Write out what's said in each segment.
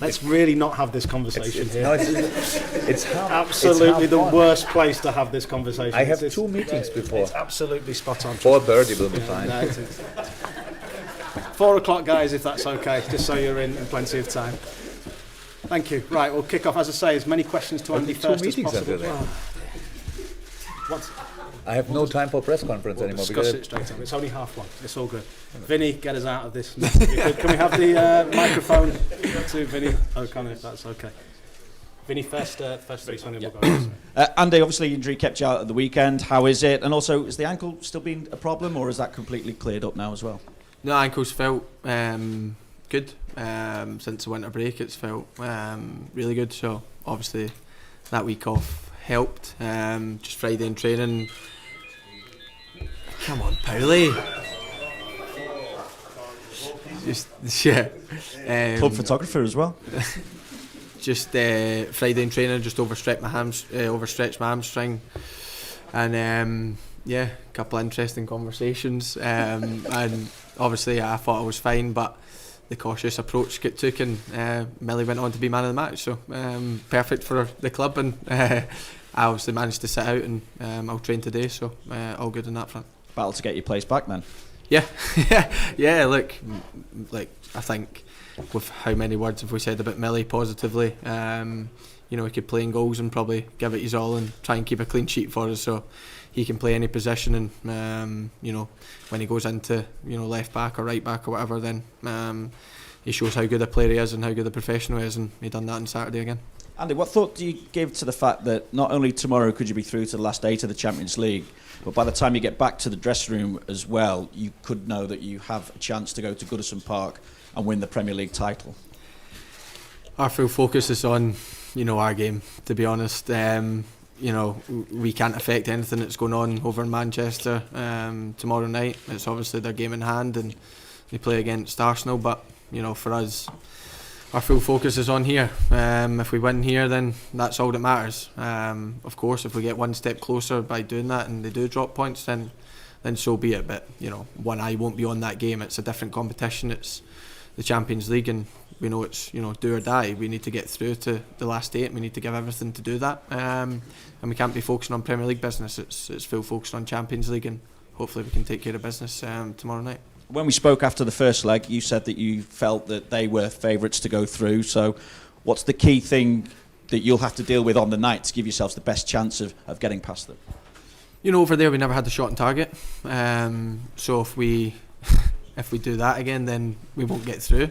Let's really not have this conversation here. No, it's absolutely the worst place to have this conversation. I have 2 meetings before. It's absolutely spot on. 4:30 will be fine. No, 4 o'clock, guys, if that's okay, just so you're in plenty of time. Thank you. Right, we'll kick off, as I say, as many questions to Andy first as possible. I have no time for press conference we'll anymore. Discuss it straight on. It's only 1:30. It's all good. Vinny, get us out of this. Can we have the microphone to Vinny O'Connor, if that's okay? Vinny, first 3 Sonny will go. Andy, obviously injury kept you out at the weekend. How is it? And also, is the ankle still been a problem, or is that completely cleared up now as well? No, ankle's felt good. Since the winter break, it's felt really good. So obviously that week off helped. Just Friday in training. Come on, Paulie. Club photographer as well. Just Friday in training, just overstretched my hamstring, and a couple of interesting conversations. And obviously, I thought I was fine, but the cautious approach got took, and Millie went on to be man of the match. So perfect for the club, and I obviously managed to sit out, and I'll train today. So all good on that front. Battle to get your place back, then. Yeah, Look, I think with how many words have we said about Millie positively, he could play in goals and probably give it his all and try and keep a clean sheet for us. So he can play any position, and when he goes into left back or right back or whatever, then he shows how good a player he is and how good a professional he is, and he done that on Saturday again. Andy, what thought do you give to the fact that not only tomorrow could you be through to the last 8 of the Champions League, but by the time you get back to the dressing room as well, you could know that you have a chance to go to Goodison Park and win the Premier League title? Our full focus is on our game, to be honest. We can't affect anything that's going on over in Manchester tomorrow night. It's obviously their game in hand, and they play against Arsenal, but for us, our full focus is on here. If we win here, then that's all that matters. Of course, if we get one step closer by doing that and they do drop points, then so be it. But one eye won't be on that game. It's a different competition. It's the Champions League, and we know it's do or die. We need to get through to the last 8. We need to give everything to do that, and we can't be focusing on Premier League business. It's full focus on Champions League, and hopefully we can take care of business tomorrow night. When we spoke after the first leg, you said that you felt that they were favourites to go through. So what's the key thing that you'll have to deal with on the night to give yourselves the best chance of getting past them? Over there we never had the shot on target. So if we do that again, then we won't get through.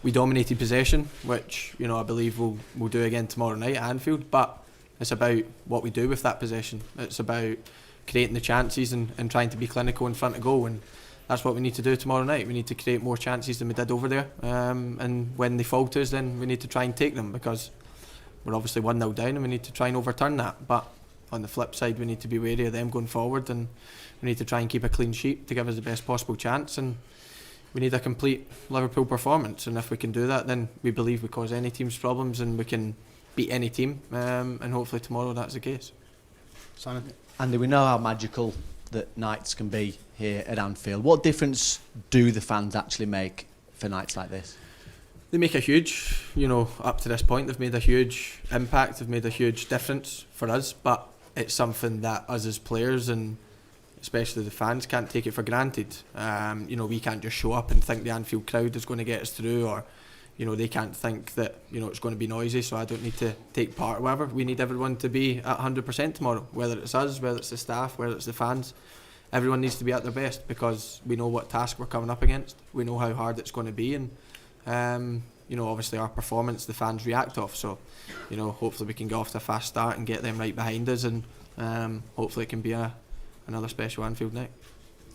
We dominated possession, which I believe we'll do again tomorrow night at Anfield. But it's about what we do with that possession. It's about creating the chances and trying to be clinical in front of goal, and that's what we need to do tomorrow night. We need to create more chances than we did over there, and when they fall to us, then we need to try and take them, because we're obviously 1-0 down and we need to try and overturn that. But on the flip side, we need to be wary of them going forward, and we need to try and keep a clean sheet to give us the best possible chance, and we need a complete Liverpool performance. And if we can do that, then we believe we cause any team's problems and we can beat any team, and hopefully tomorrow that's the case. Simon? Andy, we know how magical that nights can be here at Anfield. What difference do the fans actually make for nights like this? They make a huge, up to this point, they've made a huge impact, they've made a huge difference for us, but it's something that us as players, and especially the fans, can't take it for granted. We can't just show up and think the Anfield crowd is going to get us through, or they can't think that it's going to be noisy, so I don't need to take part or whatever. We need everyone to be at 100% tomorrow, whether it's us, whether it's the staff, whether it's the fans. Everyone needs to be at their best, because we know what task we're coming up against. We know how hard it's going to be, and obviously our performance the fans react off. So hopefully we can get off to a fast start and get them right behind us, and hopefully it can be another special Anfield night.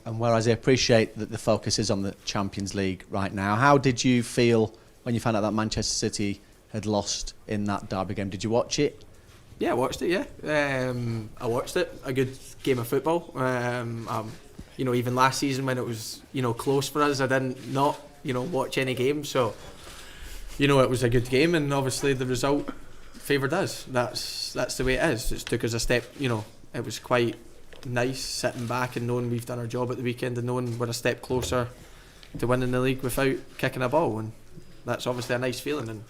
And whereas I appreciate that the focus is on the Champions League right now, how did you feel when you found out that Manchester City had lost in that derby game? Did you watch it? Yeah, I watched it, yeah. I watched it. A good game of football. Even last season when it was, close for us, I didn't not, watch any games. So, it was a good game, and obviously the result favoured us. That's the way it is. It took us a step, it was quite nice sitting back and knowing we've done our job at the weekend, and knowing we're a step closer to winning the league without kicking a ball. And that's obviously a nice feeling. And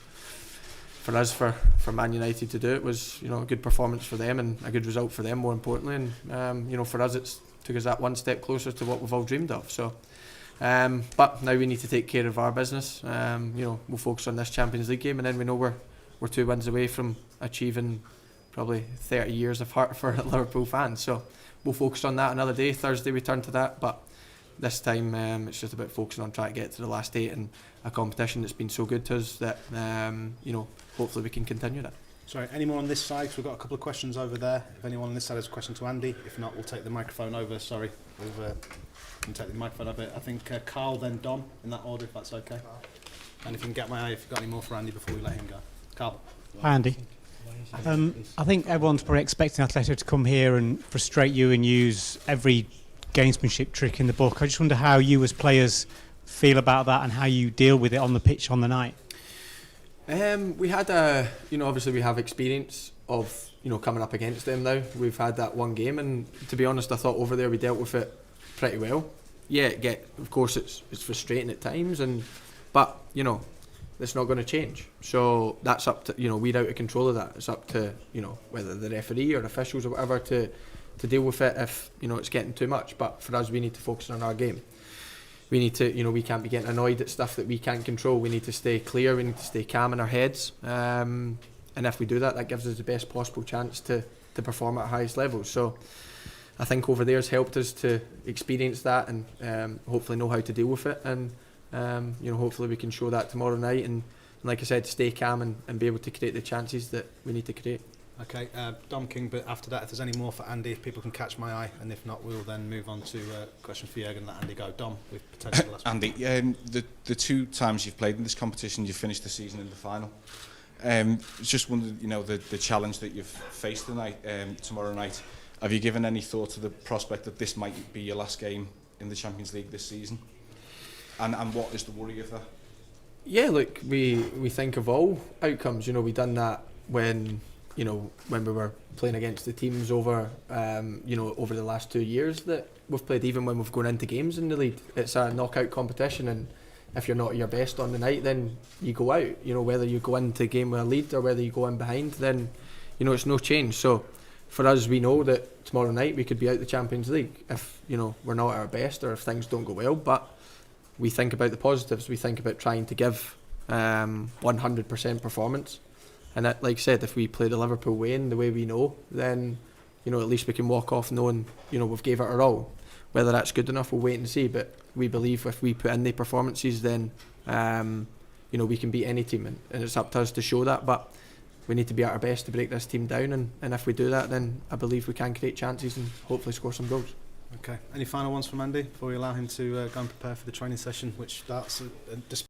for us, for Man United to do it was, you know, a good performance for them and a good result for them, more importantly. And you know, for us, it's took us that one step closer to what we've all dreamed of. So, but now we need to take care of our business. You know, we'll focus on this Champions League game, and then we know we're 2 wins away from achieving probably 30 years of heart for Liverpool fans. So we'll focus on that another day. Thursday we turn to that, but this time it's just about focusing on trying to get to the last 8 in a competition that's been so good to us that you know, hopefully we can continue that. Sorry, any more on this side? So we've got a couple of questions over there. If anyone on this side has a question to Andy, if not, we'll take the microphone over. Sorry, we'll take the microphone over. I think Carl, then Dom, in that order, if that's okay. And if you can get my eye, if you've got any more for Andy before we let him go. Carl. Hi, Andy. I think everyone's probably expecting Atletico to come here and frustrate you and use every gamesmanship trick in the book. I just wonder how you as players feel about that and how you deal with it on the pitch on the night. We had you know, obviously we have experience of, you know, coming up against them now. We've had that one game, and to be honest, I thought over there we dealt with it pretty well. Yeah, of course it's frustrating at times, but you know, it's not going to change. So that's up to, you know, we're out of control of that. It's up to, you know, whether the referee or officials or whatever to deal with it if, you know, it's getting too much. But for us, we need to focus on our game. We need to, you know, we can't be getting annoyed at stuff that we can't control. We need to stay clear. We need to stay calm in our heads. And if we do that, that gives us the best possible chance to perform at highest levels. So I think over there's helped us to experience that and hopefully know how to deal with it. And you know, hopefully we can show that tomorrow night. And like I said, stay calm and be able to create the chances that we need to create. Okay, Dom King, but after that, if there's any more for Andy, if people can catch my eye, and if not, we'll then move on to a question for Jürgen and let Andy go. Dom, with potential last Andy, the 2 times you've played in this competition, you've finished the season in the final. Just wondered, you know, the challenge that you've faced tonight, tomorrow night. Have you given any thought to the prospect that this might be your last game in the Champions League this season? And what is the worry of that? Yeah, look, we think of all outcomes. You know, we done that when we were playing against the teams over the last 2 years that we've played, even when we've gone into games in the league. It's a knockout competition, and if you're not at your best on the night, then you go out. You know, whether you go into a game with a lead or whether you go in behind, then, you know, it's no change. So for us, we know that tomorrow night we could be out the Champions League if, you know, we're not at our best or if things don't go well. But we think about the positives. We think about trying to give 100% performance. And that, like I said, if we play the Liverpool way in the way we know, then, you know, at least we can walk off knowing, you know, we've gave it our all. Whether that's good enough, we'll wait and see. But we believe if we put in the performances, then, you know, we can beat any team. And it's up to us to show that. But we need to be at our best to break this team down. And if we do that, then I believe we can create chances and hopefully score some goals. Okay. Any final ones from Andy before we allow him to go and prepare for the training session, which starts